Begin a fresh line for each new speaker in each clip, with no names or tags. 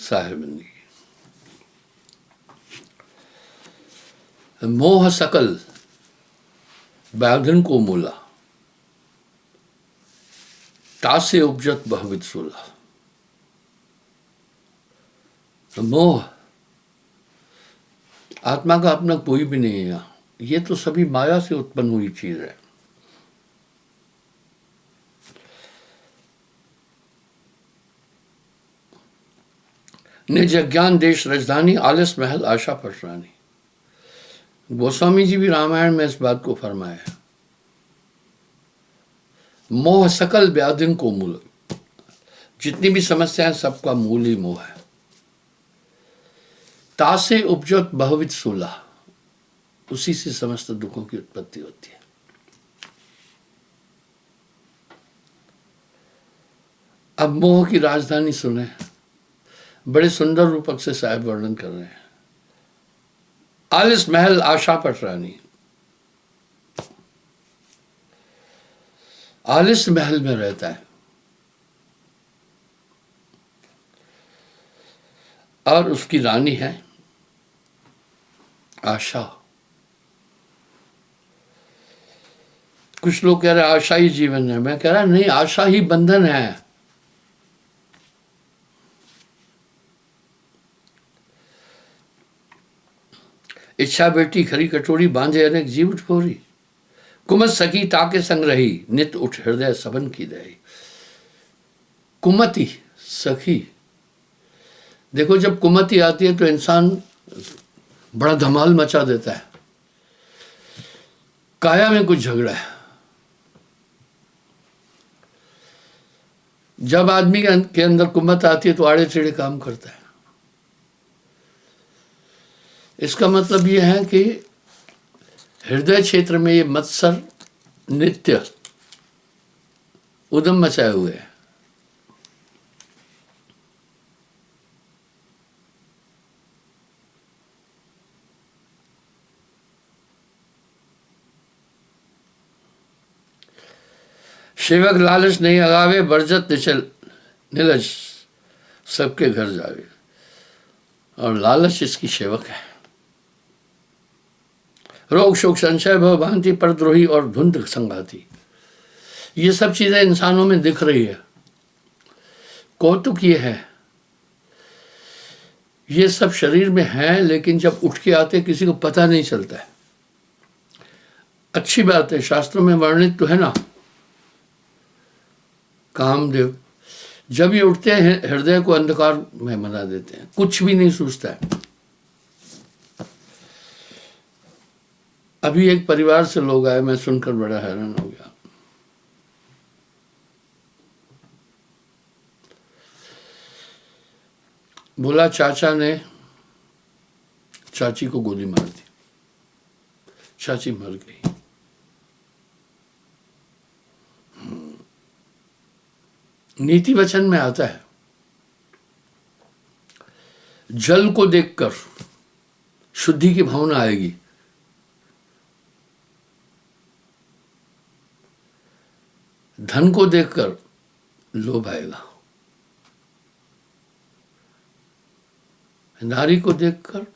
साहेबनी। मोह सकल व्याधिन को मूला, तासे उपजत बहुविध सूला। मोह, आत्मा का अपना कोई भी नहीं है, ये तो सभी माया से उत्पन्न हुई चीज है। निज अज्ञान देश राजधानी, आलस महल आशा पटरानी। गोस्वामी जी भी रामायण में इस बात को फरमाया। मोह सकल व्याधिन को मूल, जितनी भी समस्याएं सबका मूल ही मोह है। तासे उपजत बहुविध सूला, उसी से समस्त दुखों की उत्पत्ति होती है। अब मोह की राजधानी सुने, बड़े सुंदर रूपक से साहब वर्णन कर रहे हैं। आलिस महल आशा पटरानी। आलिस महल में रहता है और उसकी रानी है आशा। कुछ लोग कह रहे आशा ही जीवन है, मैं कह रहा नहीं, आशा ही बंधन है। इच्छा बेटी खरी कटोरी, बांधे अनेक जीव उठोरी। कुमत सखी ताके संग रही, नित उठ हृदय सबन की दही। कुमति सखी, देखो जब कुमति आती है तो इंसान बड़ा धमाल मचा देता है, काया में कुछ झगड़ा है। जब आदमी के अंदर कुमत आती है तो आड़े टेढ़े काम करता है। इसका मतलब यह है कि हृदय क्षेत्र में ये मत्सर नित्य उद्यम मचाए हुए है। सेवक लालच नहीं अगावे, बरजत निचल नीलज सबके घर जावे। और लालच इसकी सेवक है। रोग शोक संशय भव भांति, परद्रोही और धुंध संघाती, ये सब चीजें इंसानों में दिख रही है। कौतुक ये है, ये सब शरीर में है, लेकिन जब उठ के आते किसी को पता नहीं चलता है। अच्छी बात है, शास्त्रों में वर्णित तो है ना, कामदेव जब ये उठते हैं हृदय को अंधकार में बना देते हैं, कुछ भी नहीं सूझता है। अभी एक परिवार से लोग आए, मैं सुनकर बड़ा हैरान हो गया। बोला चाचा ने चाची को गोली मार दी, चाची मर गई। नीति वचन में आता है, जल को देखकर शुद्धि की भावना आएगी, धन को देखकर लोभ आएगा, नारी को देखकर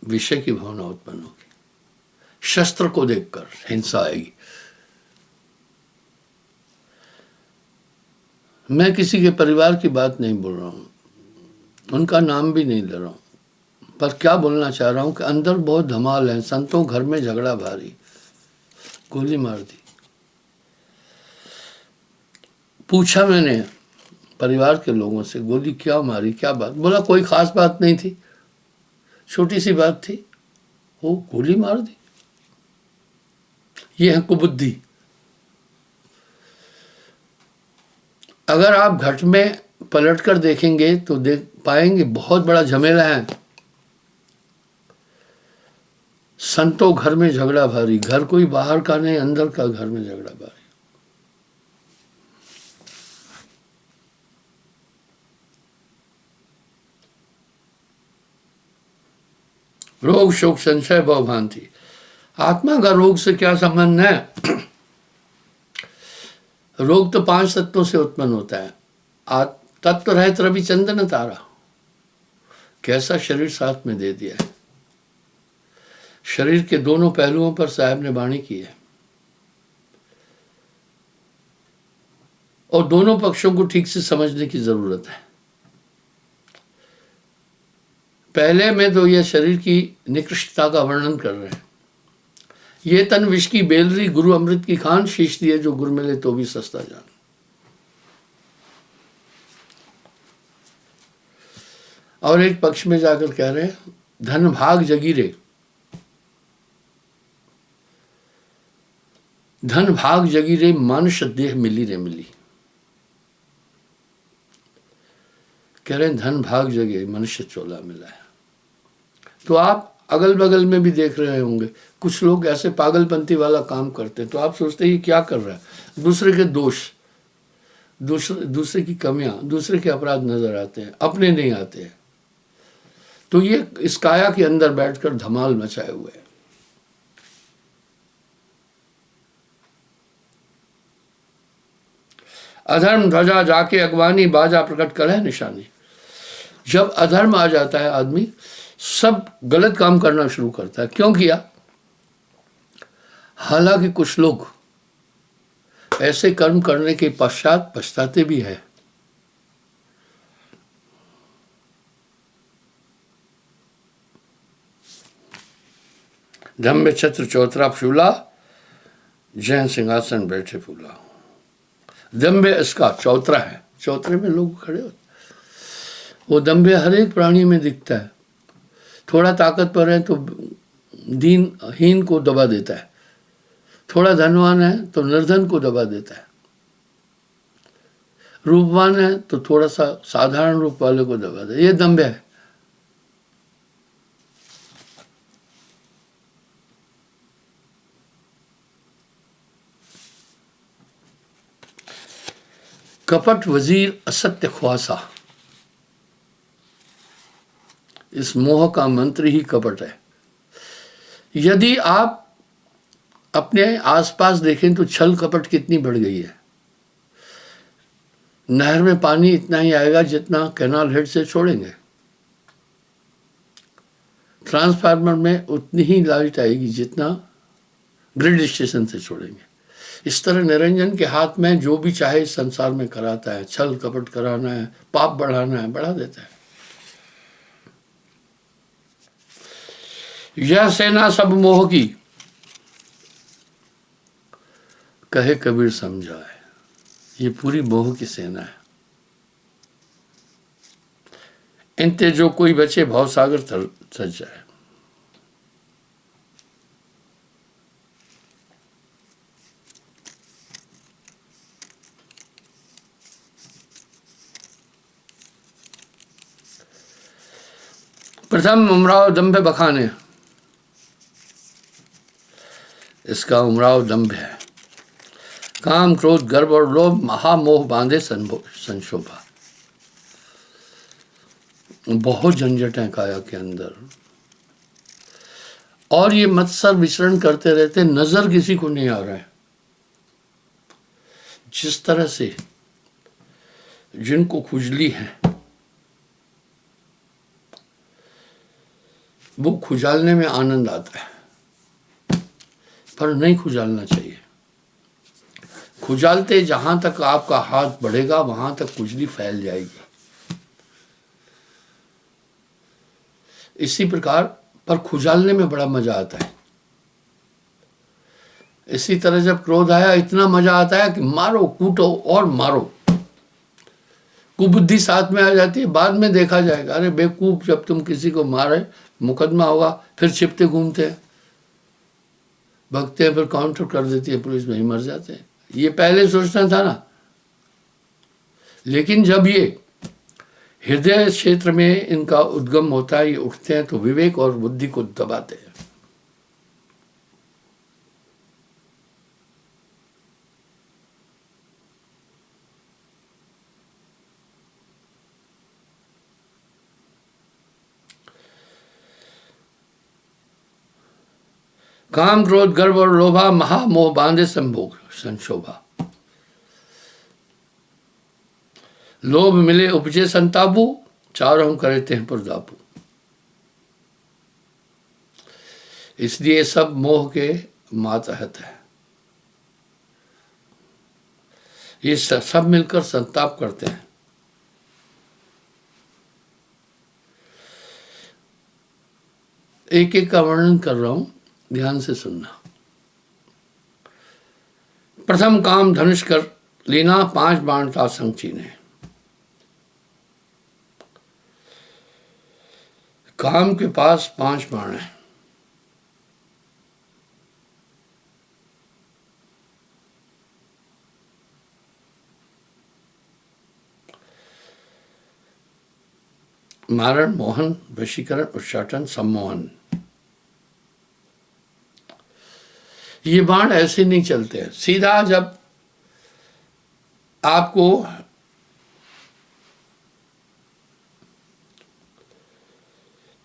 विषय की भावना उत्पन्न होगी, शस्त्र को देखकर हिंसा आएगी। मैं किसी के परिवार की बात नहीं बोल रहा हूं, उनका नाम भी नहीं ले रहा हूं, पर क्या बोलना चाह रहा हूं कि अंदर बहुत धमाल है। संतों घर में झगड़ा भारी, गोली मार दी। पूछा मैंने परिवार के लोगों से, गोली क्या मारी, क्या बात? बोला कोई खास बात नहीं थी, छोटी सी बात थी, वो गोली मार दी। ये है कुबुद्धि। अगर आप घट में पलट कर देखेंगे तो देख पाएंगे बहुत बड़ा झमेला है। संतों घर में झगड़ा भारी, घर कोई बाहर का नहीं, अंदर का घर में झगड़ा भारी। रोग शोक संशय भव भांति, आत्मा का रोग से क्या संबंध है? रोग तो 5 तत्वों से उत्पन्न होता है। तत्व रहित रवि चंदन तारा, कैसा शरीर साथ में दे दिया है। शरीर के दोनों पहलुओं पर साहब ने वाणी की है और दोनों पक्षों को ठीक से समझने की जरूरत है। पहले में तो यह शरीर की निकृष्टता का वर्णन कर रहे हैं। ये तन विष की बेलरी, गुरु अमृत की खान, शीश दिए जो गुर मिले तो भी सस्ता जान। और एक पक्ष में जाकर कह रहे हैं, धन भाग जगीरे, धन भाग जगीरे, मानुष देह मिली रे मिली। कह रहे हैं धन भाग जगे, मनुष्य चोला मिला है। तो आप अगल बगल में भी देख रहे होंगे, कुछ लोग ऐसे पागलपंती वाला काम करते हैं, तो आप सोचते हैं ये क्या कर रहा है। दूसरे के दोष, दूसरे की कमियां, दूसरे के अपराध नजर आते हैं, अपने नहीं आते हैं। तो ये इस काया के अंदर बैठकर धमाल मचाए हुए है। अधर्म ध्वजा जाके अगवानी, बाजा प्रकट करे निशानी। जब अधर्म आ जाता है, आदमी सब गलत काम करना शुरू करता है। क्यों किया? हालांकि कुछ लोग ऐसे कर्म करने के पश्चात पछताते भी है। धम्म छत्र चौतरा फूला, जैन सिंहासन बैठे फूला। दम्भे इसका चौतरा है, चौतरे में लोग खड़े होते। वो दम्भे हर एक प्राणी में दिखता है। थोड़ा ताकतवर है तो दीनहीन को दबा देता है, थोड़ा धनवान है तो निर्धन को दबा देता है, रूपवान है तो थोड़ा सा साधारण रूप वाले को दबा देता है। ये दम्भ है। कपट वजीर असत्य ख्वासा, इस मोह का मंत्र ही कपट है। यदि आप अपने आसपास देखें तो छल कपट कितनी बढ़ गई है। नहर में पानी इतना ही आएगा जितना कैनाल हेड से छोड़ेंगे, ट्रांसफार्मर में उतनी ही लाइट आएगी जितना ग्रिड स्टेशन से छोड़ेंगे। इस तरह निरंजन के हाथ में जो भी चाहे इस संसार में कराता है। छल कपट कराना है, पाप बढ़ाना है, बढ़ा देता है। यह सेना सब मोह की, कहे कबीर समझाए। ये पूरी मोह की सेना है। इनते जो कोई बचे भव सागर सज जाए। प्रथम उमराव दंभ बखाने, इसका उमराव दंभ है। काम क्रोध गर्व और लोभ महामोह बांधे संशोभा। बहुत झंझट है काया के अंदर और ये मत्सर विचरण करते रहते, नजर किसी को नहीं आ रहा है। जिस तरह से जिनको खुजली है वो खुजालने में आनंद आता है, पर नहीं खुजालना चाहिए। खुजालते जहां तक आपका हाथ बढ़ेगा वहां तक खुजली फैल जाएगी। इसी प्रकार पर खुजालने में बड़ा मजा आता है। इसी तरह जब क्रोध आया इतना मजा आता है कि मारो कूटो और मारो। कुबुद्धि साथ में आ जाती है, बाद में देखा जाएगा। अरे बेवकूफ, जब तुम किसी को मारे मुकदमा होगा, फिर छिपते घूमते हैं, भगते हैं, फिर काउंटर कर देती है पुलिस में, ही मर जाते हैं। ये पहले सोचना था ना। लेकिन जब ये हृदय क्षेत्र में इनका उद्गम होता है, ये उठते हैं, तो विवेक और बुद्धि को दबाते हैं। काम क्रोध गर्व और लोभा महामोह बांधे संभोग संशोभा। लोभ मिले उपजे संतापू, चारों करते हैं पुरदापू। इसलिए सब मोह के मातहत है। ये सब मिलकर संताप करते हैं। एक एक का वर्णन कर रहा हूं, ध्यान से सुनना। प्रथम काम धनुष कर लेना, 5 बाण था संग चीने। काम के पास 5 बाण है। मारण, मोहन, वशीकरण, उच्चाटन, सम्मोहन। ये बाण ऐसे नहीं चलते हैं। सीधा जब आपको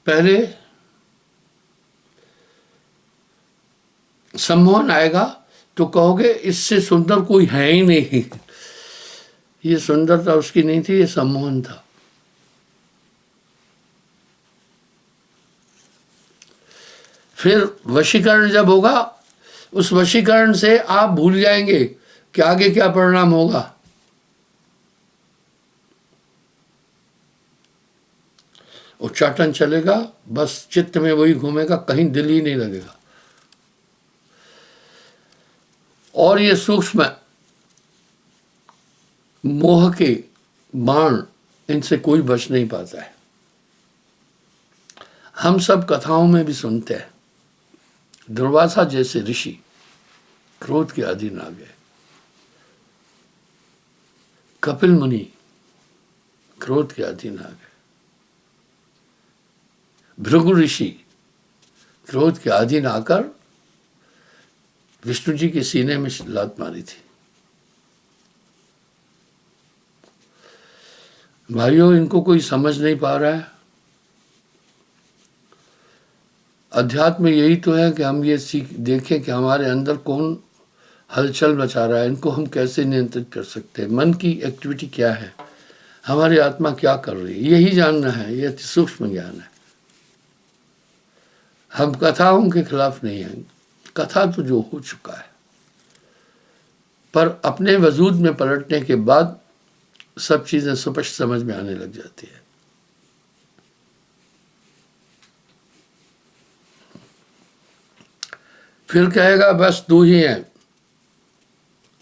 पहले सम्मोहन आएगा तो कहोगे इससे सुंदर कोई है ही नहीं। ये सुंदरता उसकी नहीं थी, ये सम्मोहन था। फिर वशीकरण जब होगा, उस वशीकरण से आप भूल जाएंगे कि आगे क्या परिणाम होगा। उच्चाटन चलेगा, बस चित्त में वही घूमेगा, कहीं दिल ही नहीं लगेगा। और ये सूक्ष्म मोह के बाण, इनसे कोई बच नहीं पाता है। हम सब कथाओं में भी सुनते हैं, दुर्वासा जैसे ऋषि क्रोध के अधीन आ गए। कपिल मुनि क्रोध के अधीन आ गए। भृगु ऋषि क्रोध के अधीन आकर विष्णु जी के सीने में लात मारी थी। भाइयों, इनको कोई समझ नहीं पा रहा है। अध्यात्म यही तो है कि हम ये सीख देखें कि हमारे अंदर कौन हलचल मचा रहा है, इनको हम कैसे नियंत्रित कर सकते हैं, मन की एक्टिविटी क्या है, हमारी आत्मा क्या कर रही है, यही जानना है। यह सूक्ष्म ज्ञान है। हम कथाओं के खिलाफ नहीं हैं, कथा तो जो हो चुका है, पर अपने वजूद में पलटने के बाद सब चीजें स्पष्ट समझ में आने लग जाती है। फिर कहेगा बस 2 ही हैं,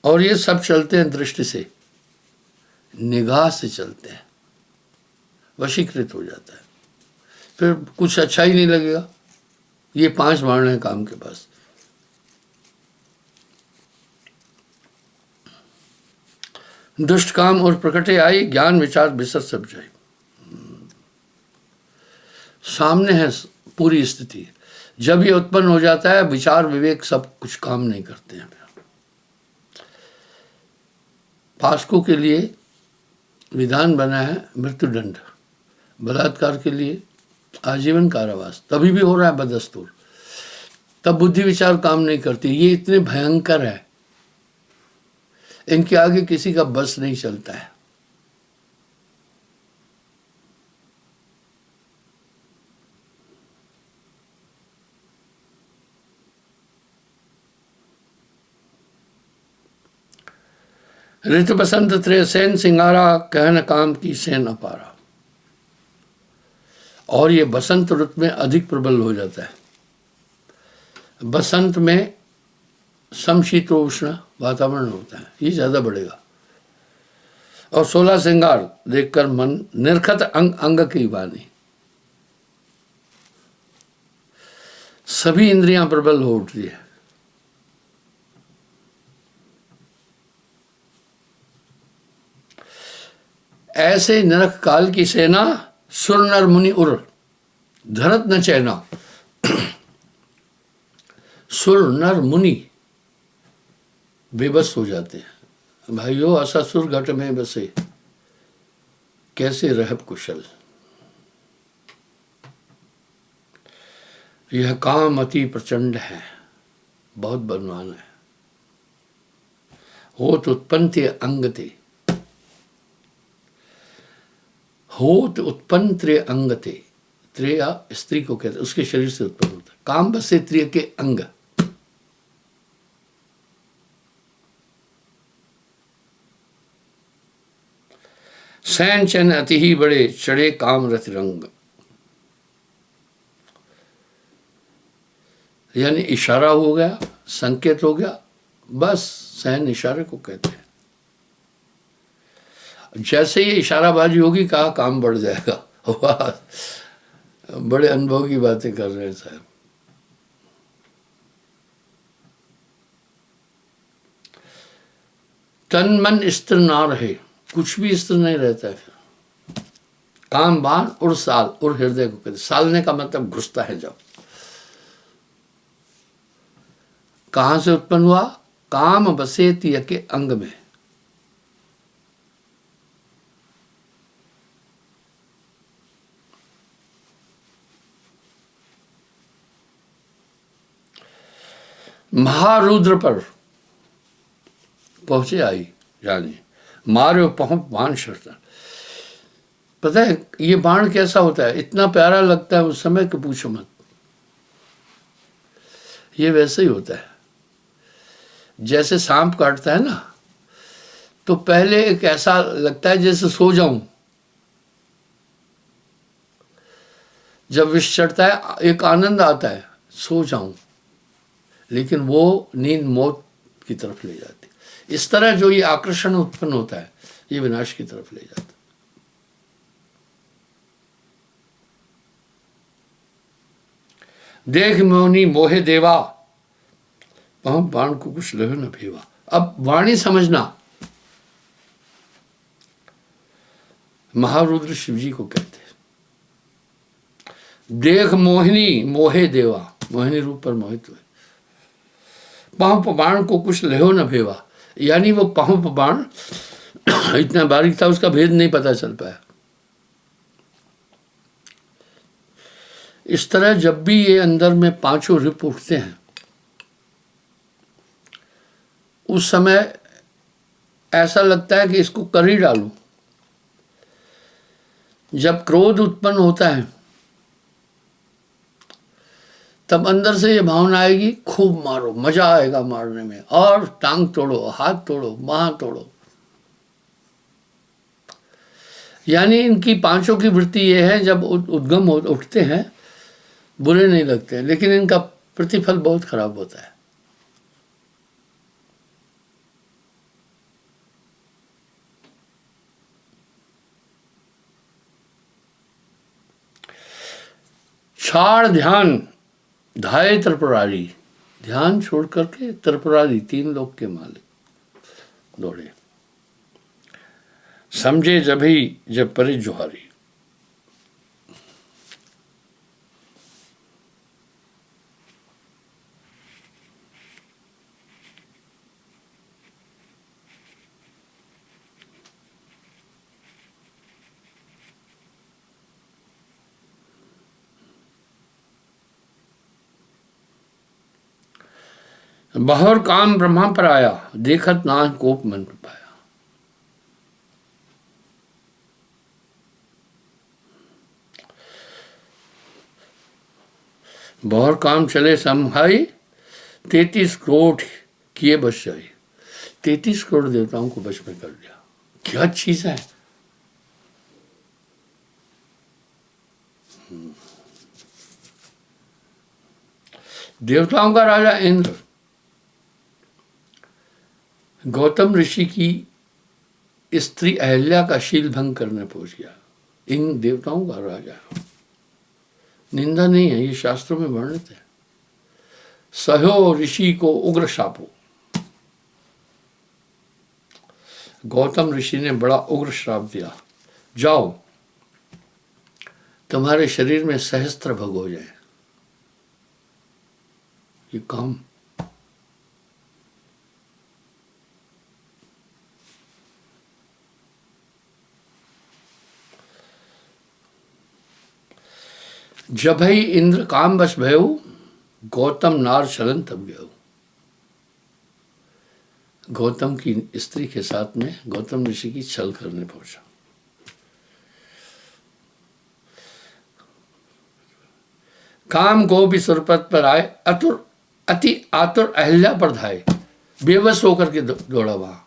और ये सब चलते हैं दृष्टि से, निगाह से चलते हैं, वशीकृत हो जाता है। फिर कुछ अच्छा ही नहीं लगेगा। ये 5 बाण हैं काम के पास। दुष्ट काम और प्रकटे आई, ज्ञान विचार बिसर सब जाए। सामने है पूरी स्थिति। जब ये उत्पन्न हो जाता है, विचार विवेक सब कुछ काम नहीं करते हैं। फास्को के लिए विधान बना है मृत्युदंड, बलात्कार के लिए आजीवन कारावास, तभी भी हो रहा है बदस्तूर। तब बुद्धि विचार काम नहीं करती। ये इतने भयंकर है, इनके आगे किसी का बस नहीं चलता है। ऋतु बसंत त्रय सेन सिंगारा, कहन काम की सेन अपारा। और ये बसंत ऋतु में अधिक प्रबल हो जाता है। बसंत में समशीतोष्ण वातावरण होता है, ये ज्यादा बढ़ेगा। और 16 श्रृंगार देखकर मन निर्खत अंग अंग की वाणी, सभी इंद्रियां प्रबल हो उठती है। ऐसे नरक काल की सेना, सुर नर मुनि उर, धरत न चैना। सुर नर मुनि बेबस हो जाते हैं। भाइयों, असुर घट में बसे, कैसे रहब कुशल। यह काम अति प्रचंड है, बहुत बलवान है। होत उत्पन्न थे अंग थे, होत उत्पन्न त्रे अंग थे। त्रेया स्त्री को कहते, उसके शरीर से उत्पन्न होता है। काम बसे त्रिय के अंग। सैन चैन अति ही बड़े, चढ़े काम रथ रंग। यानी इशारा हो गया, संकेत हो गया, बस सहन इशारे को कहते हैं। जैसे ये इशाराबाजी होगी कहा काम बढ़ जाएगा। वाह, बड़े अनुभव की बातें कर रहे हैं साहब। तन मन स्थिर ना रहे, कुछ भी स्थिर नहीं रहता है। फिर काम बाण उड़ साल, उड़ हृदय को कहते, सालने का मतलब घुसता है जब। कहां से उत्पन्न हुआ? काम बसे तिय के अंग में। महारुद्र पर पहुंचे आई, यानी मारो पहुंच बाण शर्तन। पता है ये बाण कैसा होता है? इतना प्यारा लगता है उस समय कि पूछो मत। ये वैसे ही होता है जैसे सांप काटता है ना, तो पहले एक ऐसा लगता है जैसे सो जाऊं। जब विष चढ़ता है एक आनंद आता है, सो जाऊं, लेकिन वो नींद मौत की तरफ ले जाती। इस तरह जो ये आकर्षण उत्पन्न होता है, ये विनाश की तरफ ले जाता है। देख मोहनी मोहे देवा, वहां बाण को कुछ लहो न भेवा। अब वाणी समझना, महारुद्र शिव जी को कहते हैं। देख मोहिनी मोहे देवा, मोहिनी रूप पर मोहित हुए। पहुंप बाण को कुछ लहो न भेवा, यानी वो पहुंप बाण इतना बारीक था उसका भेद नहीं पता चल पाया। इस तरह जब भी ये अंदर में पांचों रिप उठते हैं, उस समय ऐसा लगता है कि इसको कर ही डालूं। जब क्रोध उत्पन्न होता है तब अंदर से ये भावना आएगी खूब मारो, मजा आएगा मारने में, और टांग तोड़ो, हाथ तोड़ो, बाह तोड़ो। यानी इनकी पांचों की वृत्ति ये है, जब उद्गम उठते हैं बुरे नहीं लगते, लेकिन इनका प्रतिफल बहुत खराब होता है। छाड़ ध्यान धाये त्रिपुरारी, ध्यान छोड़ करके त्रिपुरारी, तीन लोक के मालिक दौड़े। समझे जभी जब परे जुहारी। बहर काम ब्रह्मा पर आया, देखत ना कोप मन पर पाया। बहर काम चले समहाई, 33 करोड़ किए बस जाए। 33 करोड़ देवताओं को बच में कर लिया। क्या चीज है। देवताओं का राजा इंद्र गौतम ऋषि की स्त्री अहल्या का शील भंग करने पहुंच गया। इन देवताओं का राजा, निंदा नहीं है, ये शास्त्रों में वर्णित है। सहो ऋषि को उग्र शापो, गौतम ऋषि ने बड़ा उग्र श्राप दिया, जाओ तुम्हारे शरीर में सहस्त्र भग हो जाए। ये काम जब ही इंद्र काम बस भयो, गौतम नार चलन तब गयो। गौतम की स्त्री के साथ में गौतम ऋषि की छल करने पहुंचा। काम को भी सुरपत पर आए, अतुर अति आतुर अहिल्या पर धाए, बेबस होकर के दौड़ा वहां।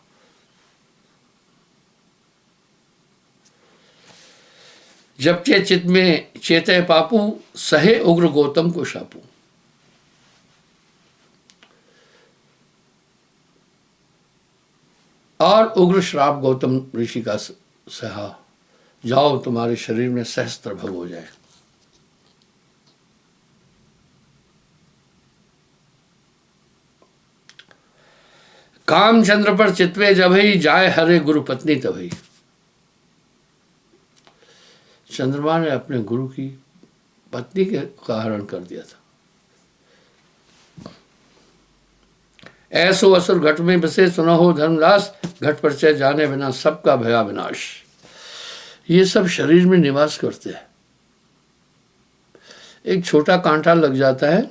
जबचे चित में चेते पापू, सहे उग्र गौतम को शापू। और उग्र श्राप गौतम ऋषि का सहा, जाओ तुम्हारे शरीर में सहस्त्र भग हो जाए। कामचंद्र पर चितवे जभई, जाए हरे गुरु पत्नी तभई। चंद्रमा ने अपने गुरु की पत्नी के का हरण कर दिया था। ऐसो असुर घट में बसे, सुनो हो धर्मदास, घट पर चय जाने बिना सबका भया विनाश। ये सब शरीर में निवास करते हैं। एक छोटा कांटा लग जाता है,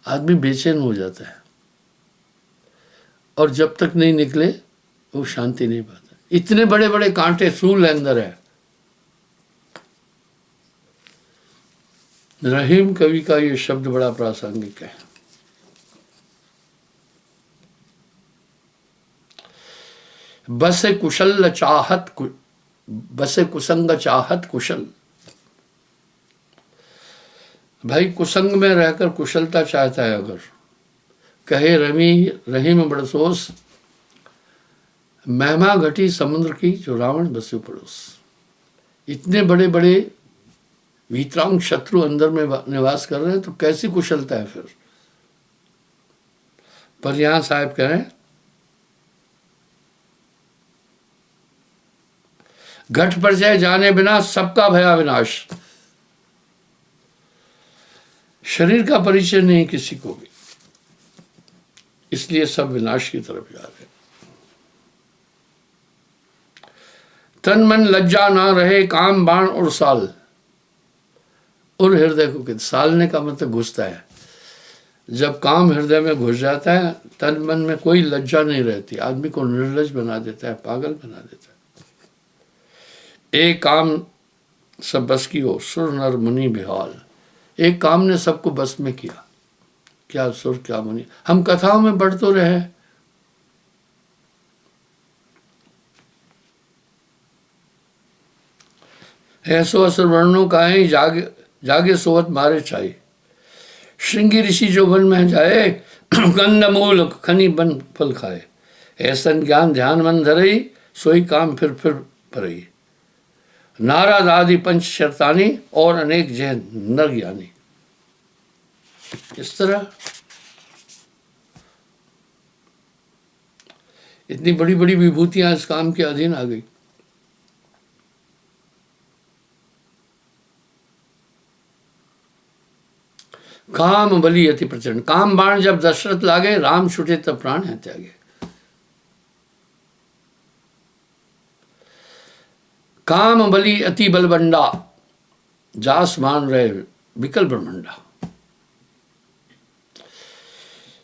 आदमी बेचैन हो जाता है, और जब तक नहीं निकले वो शांति नहीं पाता। इतने बड़े बड़े कांटे सूल अंदर है। रहीम कवि का ये शब्द बड़ा प्रासंगिक है। बसे कुशल चाहत, बसे कुसंग चाहत कुशल। भाई कुसंग में रहकर कुशलता चाहता है अगर, कहे रहीम बड़सोस, महिमा घटी समुद्र की, जो रावण बसे पड़ोस। इतने बड़े बड़े वीतरांग शत्रु अंदर में निवास कर रहे हैं, तो कैसी कुशलता है फिर। पर यहां साहब कह रहे हैं, घट पर जाए जाने बिना सबका भया विनाश। शरीर का परिचय नहीं किसी को भी, इसलिए सब विनाश की तरफ जा रहे। तन मन लज्जा ना रहे, काम बाण और साल। और हृदय को कहते, सालने का मतलब घुसता है। जब काम हृदय में घुस जाता है, तन मन में कोई लज्जा नहीं रहती, आदमी को निर्लज बना देता है, पागल बना देता है। एक काम सब बस की हो, सुर नर मुनि बेहाल। एक काम ने सबको बस में किया, क्या सुर क्या मुनि। हम कथाओं में पढ़ तो रहे, ऐसो असुर वर्णों का है, जागे जागे सोवत मारे चाहे। श्रृंगी ऋषि जो वन में जाए, कंद मूल खनी बन फल खाए। ऐसन ज्ञान ध्यान मन धरई, सोई काम फिर परई। नारद आदि पंच शर्तानी, और अनेक जैन नर ज्ञानी। इस तरह इतनी बड़ी बड़ी विभूतियां इस काम के अधीन आ गई। काम बलि अति प्रचंड। काम बाण जब दशरथ लागे, राम छुटे तब प्राण है त्यागे। काम बलि अति बलबंडा, जास मान रहे विकल ब्रह्मंडा।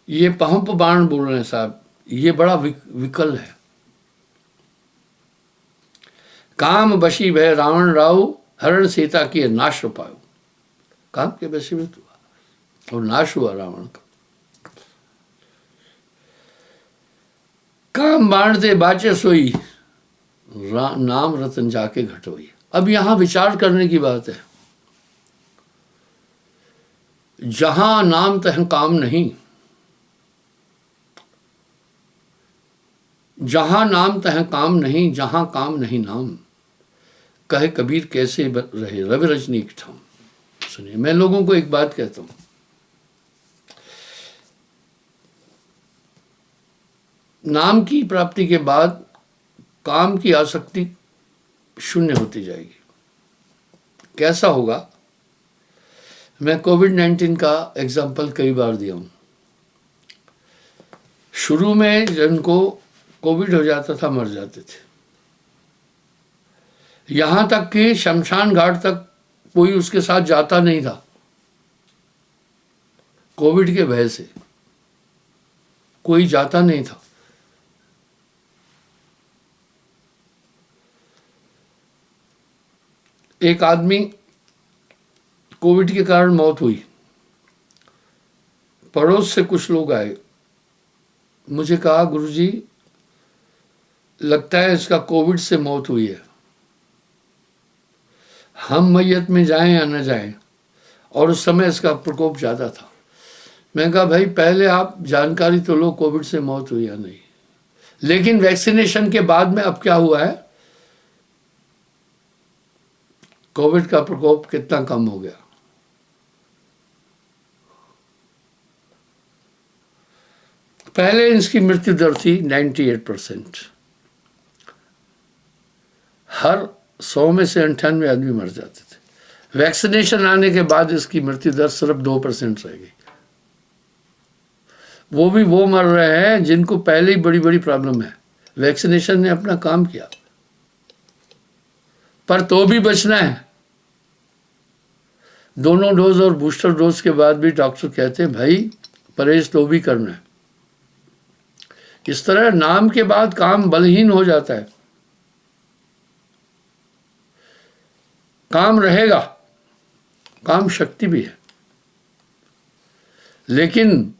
ये पहंप बाण बोल रहे हैं साहब, ये बड़ा विकल है। काम बशी भय रावण राव, हरण सीता की नाश पायो। काम के वशीभूत हुआ और नाश हुआ रावण का। काम बाण से बाचे सोई, नाम रतन जाके घटोई। अब यहां विचार करने की बात है। जहां नाम तह काम नहीं, जहां नाम तह काम नहीं, जहां काम नहीं नाम। कहे कबीर कैसे रहे रवि रजनी ठाम। सुनिए, मैं लोगों को एक बात कहता हूं, नाम की प्राप्ति के बाद काम की आसक्ति शून्य होती जाएगी। कैसा होगा? मैं कोविड-19 का एग्जाम्पल कई बार दिया हूं। शुरू में जिनको कोविड हो जाता था मर जाते थे, यहां तक कि शमशान घाट तक कोई उसके साथ जाता नहीं था, कोविड के भय से कोई जाता नहीं था। एक आदमी कोविड के कारण मौत हुई। पड़ोस से कुछ लोग आए, मुझे कहा गुरुजी लगता है इसका कोविड से मौत हुई है, हम मैयत में जाएं या न जाएं। और उस समय इसका प्रकोप ज़्यादा था। मैं कहा भाई पहले आप जानकारी तो लो कोविड से मौत हुई या नहीं। लेकिन वैक्सीनेशन के बाद में अब क्या हुआ है, कोविड का प्रकोप कितना कम हो गया। पहले इसकी मृत्यु दर थी 98%। हर 100 में से 98 आदमी मर जाते थे। वैक्सीनेशन आने के बाद इसकी मृत्यु दर सिर्फ 2% रह गई। वो भी वो मर रहे हैं जिनको पहले ही बड़ी बड़ी प्रॉब्लम है। वैक्सीनेशन ने अपना काम किया, पर तो भी बचना है। दोनों डोज और बूस्टर डोज के बाद भी डॉक्टर कहते हैं भाई परहेज तो भी करना है। इस तरह नाम के बाद काम बलहीन हो जाता है। काम रहेगा, काम शक्ति भी है, लेकिन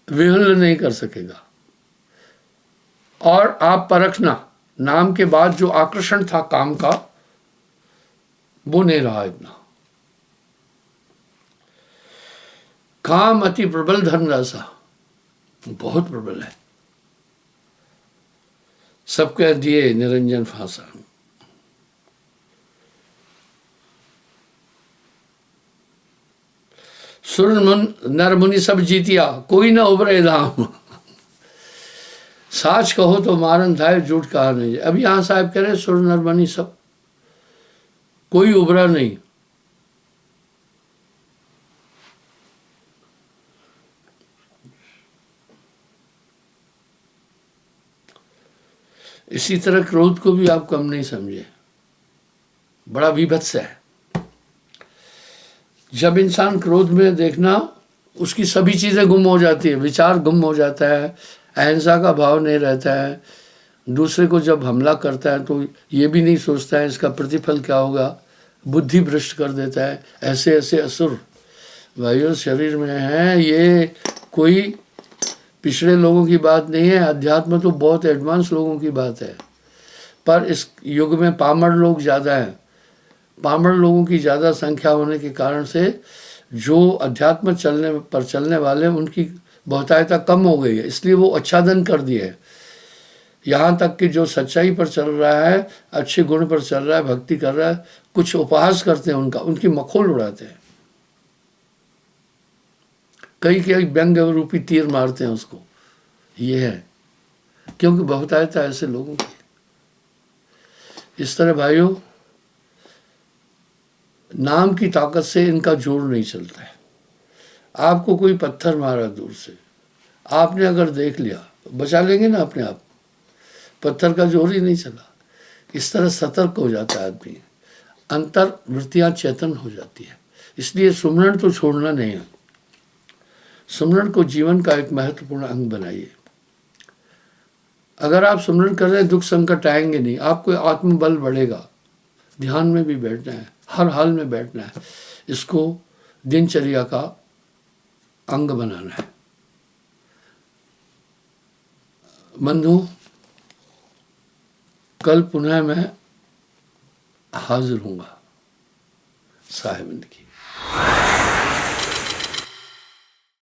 विहल नहीं कर सकेगा। और आप परखना, नाम के बाद जो आकर्षण था काम का वो नहीं रहा इतना। काम अति प्रबल धन रासा, बहुत प्रबल है। सब कह दिए निरंजन फांसा। सुर नर मुनि सब जीतिया, कोई ना उबरे धाम। साच कहो तो मारन थाए, झूठ कहा नहीं। अब यहां साहब कह रहे सुर नर मुनि सब, कोई उबरा नहीं। इसी तरह क्रोध को भी आप कम नहीं समझे, बड़ा विभत्स है। जब इंसान क्रोध में देखना उसकी सभी चीज़ें गुम हो जाती है, विचार गुम हो जाता है, अहिंसा का भाव नहीं रहता है। दूसरे को जब हमला करता है तो ये भी नहीं सोचता है इसका प्रतिफल क्या होगा, बुद्धि भ्रष्ट कर देता है। ऐसे ऐसे असुर भाइयों शरीर में हैं। ये कोई पिछड़े लोगों की बात नहीं है, अध्यात्म तो बहुत एडवांस लोगों की बात है। पर इस युग में पामर लोग ज़्यादा हैं। पामर लोगों की ज़्यादा संख्या होने के कारण से जो अध्यात्म चलने वाले उनकी बहुतायता कम हो गई है, इसलिए वो आच्छादन कर दिए है। यहाँ तक कि जो सच्चाई पर चल रहा है, अच्छे गुण पर चल रहा है, भक्ति कर रहा है, कुछ उपहास करते हैं उनका, उनकी मखौल उड़ाते हैं। कई कई व्यंग रूपी तीर मारते हैं उसको। ये है क्योंकि बहुतायता ऐसे लोगों की। इस तरह भाइयों नाम की ताकत से इनका जोर नहीं चलता है। आपको कोई पत्थर मारा दूर से, आपने अगर देख लिया बचा लेंगे ना अपने आप, पत्थर का जोर ही नहीं चला। इस तरह सतर्क हो जाता है आदमी, अंतर वृत्तियाँ चेतन हो जाती है। इसलिए सुमरण तो छोड़ना नहीं है। सुमरण को जीवन का एक महत्वपूर्ण अंग बनाइए। अगर आप सुमरण कर रहे हैं दुख संकट आएंगे नहीं, आपको आत्मबल बढ़ेगा। ध्यान में भी बैठना है, हर हाल में बैठना है, इसको दिनचर्या का अंग बनाना है। बंधु कल पुनः मैं हाजिर हूँगा साहिबंद की।